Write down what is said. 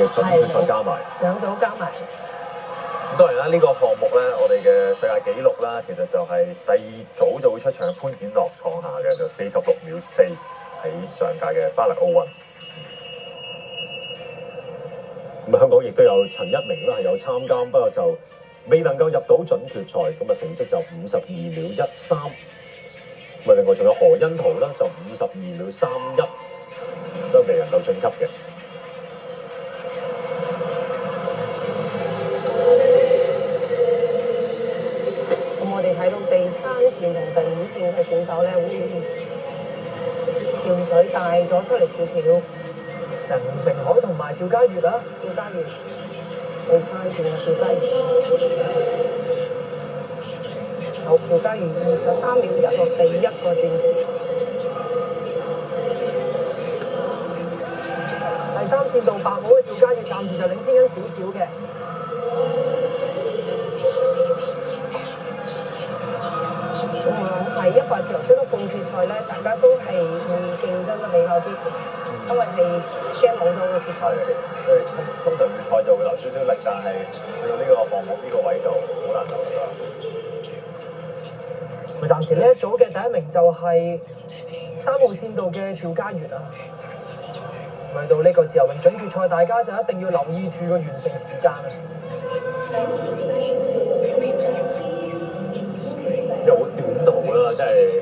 嘅準決賽加埋。兩組加埋。咁當然啦，呢個項目咧，我哋嘅世界紀錄啦，其實就係第二組就會出場潘展樂創下嘅，就46秒4喺上屆嘅巴黎奧運。咁香港亦都有陳一鳴啦，係有參加，不過就未能夠入到準決賽，咁啊成績就52秒13。咁啊，另外仲有何甄陶啦，就52秒31，都未能夠晉級嘅。咁我哋睇到第三線同第五線嘅選手咧，好似跳水帶咗出嚟少少。就吳成海同埋趙嘉悦啦，趙嘉悦第三線嘅趙嘉悦。好，趙嘉悦23秒1落第一個轉池。第三線到白帽嘅趙嘉悦暫時就領先緊少少嘅。第100自由式到半決賽咧，大家都係會競爭得比較啲，因為係驚冇咗個決賽。因為通常決賽就會留少少力，但係去到呢個項目呢個位就好難留啦。暫時呢一組嘅第一名就係3號線度嘅趙嘉悦啊。去到呢個自由泳準決賽，大家就一定要留意住個完成時間啊！因為好短途啦，真係。